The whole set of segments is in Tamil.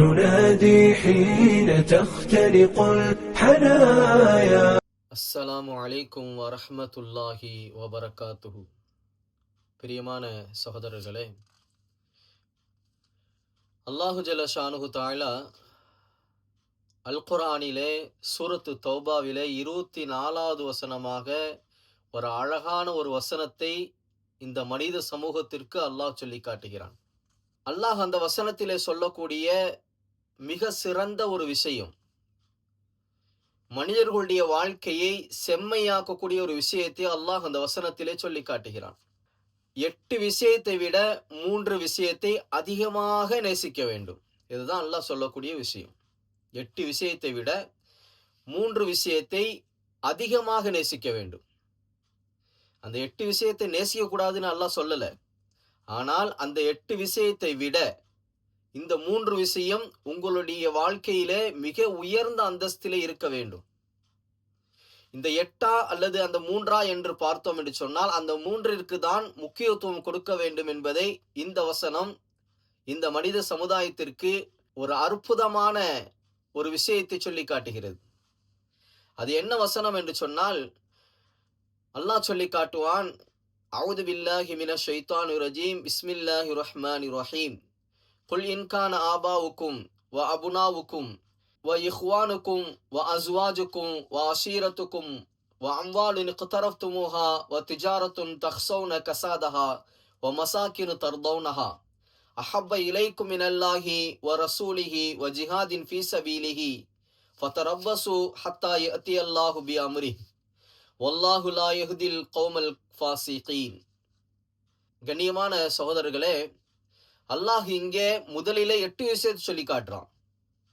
ننادي حين تختلق الحنايا. அஸ்ஸலாமு அலைக்கும் வரஹ்மத்துல்லாஹி வபரகாத்துஹு. பிரியமான சகோதரர்களே, அல்லாஹு ஜல்ல ஷானுஹு தஆலா அல் குர்ஆனிலே சூரத்து தௌபாவிலே 24வது வசனமாக ஒரு அழகான ஒரு வசனத்தை இந்த மனித சமூகத்திற்கு அல்லாஹ் சொல்லி காட்டுகிறான். அல்லாஹ் அந்த வசனத்திலே சொல்லக்கூடிய மிக சிறந்த ஒரு விஷயம், மனிதர்களுடைய வாழ்க்கையை செம்மையாக்கக்கூடிய ஒரு விஷயத்தை அல்லாஹ் அந்த வசனத்திலே சொல்லி காட்டுகிறான். 8 விஷயத்தை விட 3 விஷயத்தை அதிகமாக நேசிக்க வேண்டும். இதுதான் அல்லாஹ் சொல்லக்கூடிய விஷயம். 8 விஷயத்தை விட 3 விஷயத்தை அதிகமாக நேசிக்க வேண்டும். அந்த 8 விஷயத்தை நேசிக்க கூடாதுன்னு அல்லாஹ் சொல்லல. ஆனால் அந்த 8 விஷயத்தை விட இந்த 3 விஷயம் உங்களுடைய வாழ்க்கையிலே மிக உயர்ந்த அந்தஸ்திலே இருக்க வேண்டும். இந்த 8 அல்லது அந்த 3 என்று பார்த்தோம் என்று சொன்னால், அந்த 3ற்கு தான் முக்கியத்துவம் கொடுக்க வேண்டும் என்பதை இந்த வசனம் இந்த மனித சமுதாயத்திற்கு ஒரு அற்புதமான ஒரு விஷயத்தை சொல்லி காட்டுகிறது. அது என்ன வசனம் என்று சொன்னால், அல்லாஹ் சொல்லி காட்டுவான், அஊது பில்லாஹி மினஷ் ஷைத்தானிர் ரஜீம், பிஸ்மில்லாஹிர் ரஹ்மானிர் ரஹீம், குல் இன் கான ஆபாவுக்கும் வ அபுனாவுக்கும் வ இஹ்வானுக்கும் வ அஸ்வாஜுக்கும் வ அஷீரத்துக்கும் வ அம்வாலுன் இக்தரஃப்துமுஹா வ திஜாரத்துன் தக்ஸௌன கஸாதஹா வ மசாகினு தர்தௌனஹா அஹப்ப இலைக்கும் மினல்லாஹி வ ரசூலிஹி வ ஜிஹாதின் ஃபீ ஸபீலிஹி ஃபதரப்பஸு ஹத்தா யஅதியல்லாஹு பிஅம்ரிஹி வல்லாஹு லா யஹ்தில் கௌமல் ஃபாஸிகீன். கண்ணியமான சகோதரர்களே, அல்லாஹ் இங்கே முதலிலே 8 விஷயத்தை சொல்லி காட்டுறான்.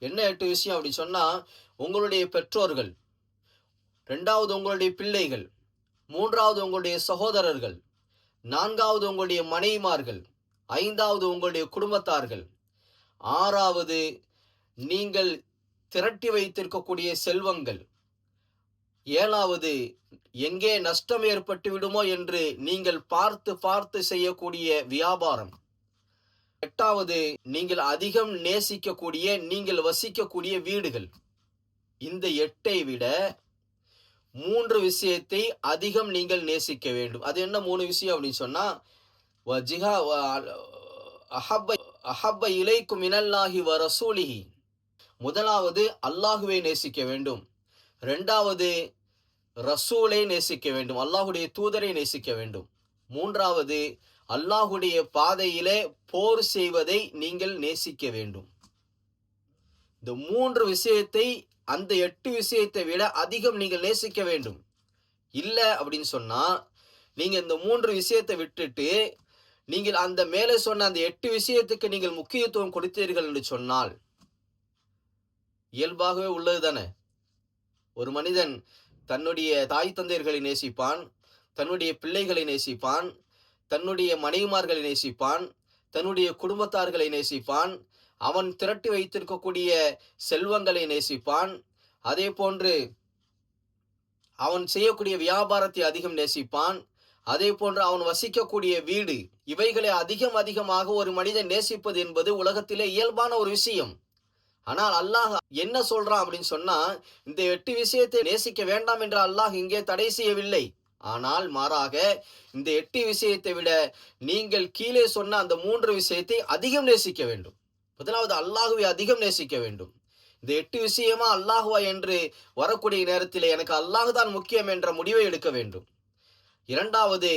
என்ன 8 விஷயம் அப்படி சொன்னா, உங்களுடைய பெற்றோர்கள், 2வது உங்களுடைய பிள்ளைகள், 3வது உங்களுடைய சகோதரர்கள், 4வது உங்களுடைய மனைவிமார்கள், 5வது உங்களுடைய குடும்பத்தார்கள், 6வது நீங்கள் திரட்டி வைத்திருக்கக்கூடிய செல்வங்கள், 7வது எங்கே நஷ்டம் ஏற்பட்டு விடுமோ என்று நீங்கள் பார்த்து செய்யக்கூடிய வியாபாரம், 8வது நீங்கள் அதிகம் நேசிக்கக்கூடிய நீங்கள் வசிக்கக்கூடிய வீடுகள். இந்த 8ஐ விட 3 விஷயத்தை அதிகம் நீங்கள் நேசிக்க வேண்டும். அது என்ன 3 விஷயம் அப்படின்னு சொன்னா, அஹப்ப இலைக்கும் மினல்லாஹி வ ரசூலிஹி, முதலாவது அல்லாஹுவை நேசிக்க வேண்டும். 2வது ரசூலை நேசிக்க வேண்டும், அல்லாஹுடைய தூதரை நேசிக்க வேண்டும். 3வது அல்லாஹுடைய பாதையிலே போர் செய்வதை நீங்கள் நேசிக்க வேண்டும். இந்த 3 விஷயத்தை அந்த 8 விஷயத்தை விட அதிகம் நீங்கள் நேசிக்க வேண்டும். இல்ல அப்படின்னு சொன்னா, நீங்க இந்த 3 விஷயத்தை விட்டுட்டு நீங்கள் அந்த மேலே சொன்ன அந்த 8 விஷயத்துக்கு நீங்கள் முக்கியத்துவம் கொடுத்தீர்கள் என்று சொன்னால், இயல்பாகவே உள்ளது தானே, ஒரு மனிதன் தன்னுடைய தாய் தந்தையர்களை நேசிப்பான், தன்னுடைய பிள்ளைகளை நேசிப்பான், தன்னுடைய மனைவிமார்களை நேசிப்பான், தன்னுடைய குடும்பத்தார்களை நேசிப்பான், அவன் திரட்டி வைத்திருக்கக்கூடிய செல்வங்களை நேசிப்பான், அதே போன்று அவன் செய்யக்கூடிய வியாபாரத்தை அதிகம் நேசிப்பான், அதே போன்று அவன் வசிக்கக்கூடிய வீடு, இவைகளை அதிகமாக ஒரு மனிதன் நேசிப்பது என்பது உலகத்திலே இயல்பான ஒரு விஷயம். ஆனால் அல்லாஹ் என்ன சொல்றான் அப்படின்னு சொன்னா, இந்த 8 விஷயத்தை நேசிக்க வேண்டாம் என்று அல்லாஹ் இங்கே தடை செய்யவில்லை. ஆனால் மாறாக இந்த 8 விஷயத்தை விட நீங்கள் கீழே சொன்ன அந்த 3 விஷயத்தை அதிகம் நேசிக்க வேண்டும். முதலாவது அல்லாஹுவை அதிகம் நேசிக்க வேண்டும். இந்த 8 விஷயமா அல்லாஹுவா என்று வரக்கூடிய நேரத்தில் எனக்கு அல்லாஹ் தான் முக்கியம் என்ற முடிவை எடுக்க வேண்டும். 2வது,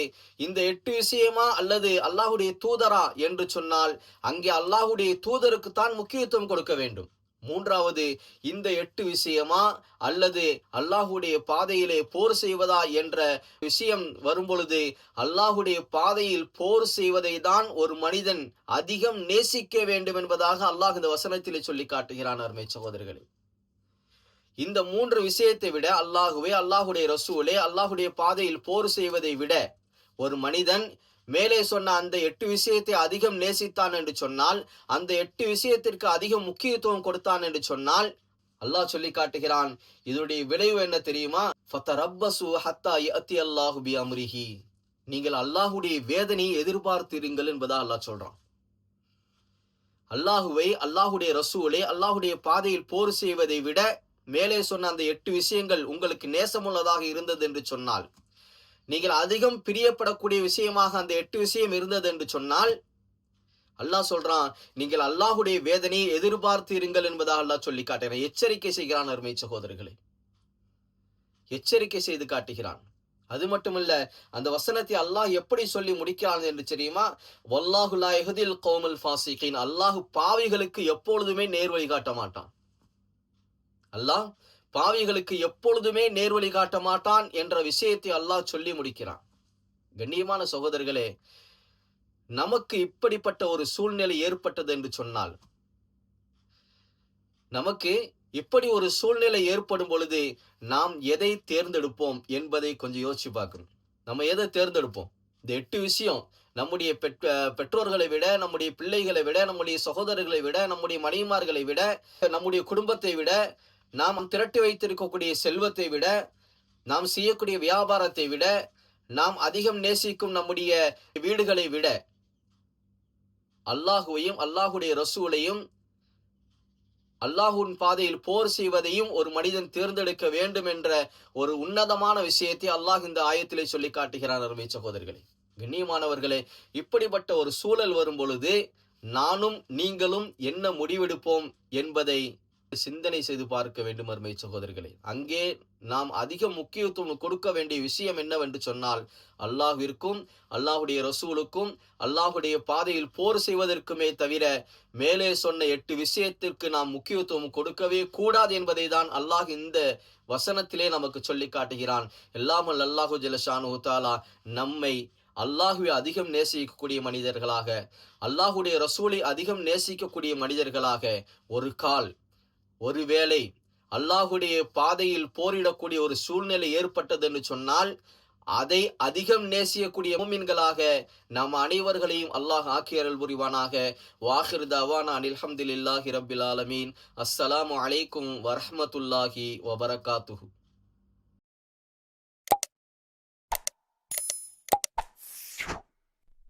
இந்த 8 விஷயமா அல்லது அல்லாஹுடைய தூதரா என்று சொன்னால் அங்கே அல்லாஹுடைய தூதருக்கு தான் முக்கியத்துவம் கொடுக்க வேண்டும். 3வது, இந்த 8 விஷயமா அல்லது அல்லாஹுடைய பாதையிலே போர் செய்வதா என்ற விஷயம் வரும்பொழுது, அல்லாஹுடைய பாதையில் போர் செய்வதை தான் ஒரு மனிதன் அதிகம் நேசிக்க வேண்டும் என்பதாக அல்லாஹ் இந்த வசனத்திலே சொல்லி காட்டுகிறான். அருமை சகோதரர்களே, இந்த 3 விஷயத்தை விட அல்லாஹுவே, அல்லாஹுடைய ரசூலே, அல்லாஹுடைய பாதையில் போர் செய்வதை விட ஒரு மனிதன் மேலே சொன்ன அந்த 8 விஷயத்தை அதிகம் நேசித்தான் என்று சொன்னால், அந்த 8 விஷயத்திற்கு அதிகம் முக்கியத்துவம் கொடுத்தான் என்று சொன்னால், அல்லாஹ் சொல்லி காட்டுகிறான், இதனுடைய விளைவு என்ன தெரியுமா? ஃபதரப்பஸு ஹத்தா யஅதியல்லாஹு பிஅம்ரிஹி, நீங்கள் அல்லாஹுடைய வேதனையை எதிர்பார்த்திருங்கள் என்பதா அல்லாஹ் சொல்றான். அல்லாஹுவை, அல்லாஹுடைய ரசூலை, அல்லாஹுடைய பாதையில் போர் செய்வதை விட மேலே சொன்ன அந்த 8 விஷயங்கள் உங்களுக்கு நேசமுள்ளதாக இருந்தது என்று சொன்னால், நீங்கள் அதிகம் பிரியப்படக்கூடிய விஷயமாக அந்த 8 விஷயம் இருந்தது என்று சொன்னால், அல்லாஹ் சொல்றான், நீங்கள் அல்லாஹுடைய வேதனையை எதிர்பார்த்து இருங்கள் என்பதாக அல்லாஹ் சொல்லி காட்டுகிறான். எச்சரிக்கை செய்கிறான் அருமை சகோதரர்களே, எச்சரிக்கை செய்து காட்டுகிறான். அது மட்டுமல்ல, அந்த வசனத்தை அல்லாஹ் எப்படி சொல்லி முடிக்கிறான் என்று தெரியுமா? வல்லாஹு லா யஹ்தில் கௌமல் ஃபாஸிகீன். அல்லாஹ் பாவிகளுக்கு எப்பொழுதுமே நேர்வழி காட்ட மாட்டான். அல்லாஹ் பாவிகளுக்கு எப்பொழுதுமே நேர்வழி காட்ட மாட்டான் என்ற விஷயத்தை அல்லாஹ் சொல்லி முடிக்கிறான். கண்ணியமான சகோதரர்களே, நமக்கு இப்படிப்பட்ட ஒரு சூழ்நிலை ஏற்பட்டது என்று சொன்னால், நமக்கு இப்படி ஒரு சூழ்நிலை ஏற்படும் பொழுது நாம் எதை தேர்ந்தெடுப்போம் என்பதை கொஞ்சம் யோசிச்சு பார்க்கணும். நம்ம எதை தேர்ந்தெடுப்போம்? இந்த 8 விஷயம் நம்முடைய பெற்றோர்களை விட, நம்முடைய பிள்ளைகளை விட, நம்முடைய சகோதரர்களை விட, நம்முடைய மனைவிமார்களை விட, நம்முடைய குடும்பத்தை விட, நாம் திரட்டி வைத்திருக்கக்கூடிய செல்வத்தை விட, நாம் செய்யக்கூடிய வியாபாரத்தை விட, நாம் அதிகம் நேசிக்கும் நம்முடைய வீடுகளை விட, அல்லாஹுவையும் அல்லாஹுடைய ரசூலையும் அல்லாஹ்வின் பாதையில் போர் செய்வதையும் ஒரு மனிதன் தேர்ந்தெடுக்க வேண்டும் என்ற ஒரு உன்னதமான விஷயத்தை அல்லாஹ் இந்த ஆயத்திலே சொல்லி காட்டுகிறான். அருமை சகோதரர்களே, கண்ணியமானவர்களே, இப்படிப்பட்ட ஒரு சூழல் வரும் பொழுது நானும் நீங்களும் என்ன முடிவெடுப்போம் என்பதை சிந்தனை செய்து பார்க்க வேண்டும். அருமை சகோதரர்களே, அங்கே நாம் அதிக முக்கியத்துவம் கொடுக்க வேண்டிய விஷயம் என்னவென்று சொன்னால், அல்லாஹ்விற்கும் அல்லாஹுடைய ரசூலுக்கும் அல்லாஹுடைய பாதையில் போர் செய்வதற்குமே தவிர மேலே சொன்ன 8 விஷயத்திற்கு நாம் முக்கியத்துவம் கொடுக்கவே கூடாது என்பதை தான் அல்லாஹ் இந்த வசனத்திலே நமக்கு சொல்லி காட்டுகிறான். எல்லாமல் அல்லாஹு ஜல்லஷானு தஆலா நம்மை அல்லாஹுவை அதிகம் நேசிக்கக்கூடிய மனிதர்களாக, அல்லாஹுடைய ரசூலை அதிகம் நேசிக்கக்கூடிய மனிதர்களாக, ஒருவேளை அல்லாஹுடைய பாதையில் போரிடக்கூடிய ஒரு சூழ்நிலை ஏற்பட்டது என்று சொன்னால், அதை அதிகம் நேசிக்கக்கூடிய முஃமின்களாக நாம் அனைவர்களையும் அல்லாஹ் ஆக்கி அருள் புரிவானாக. வாஹிர் தவானா அனில் ஹம்துலில்லாஹி ரப்பில் ஆலமீன். அஸ்ஸலாமு அலைக்கும் வரஹ்மத்துல்லாஹி வபரகாத்துஹு.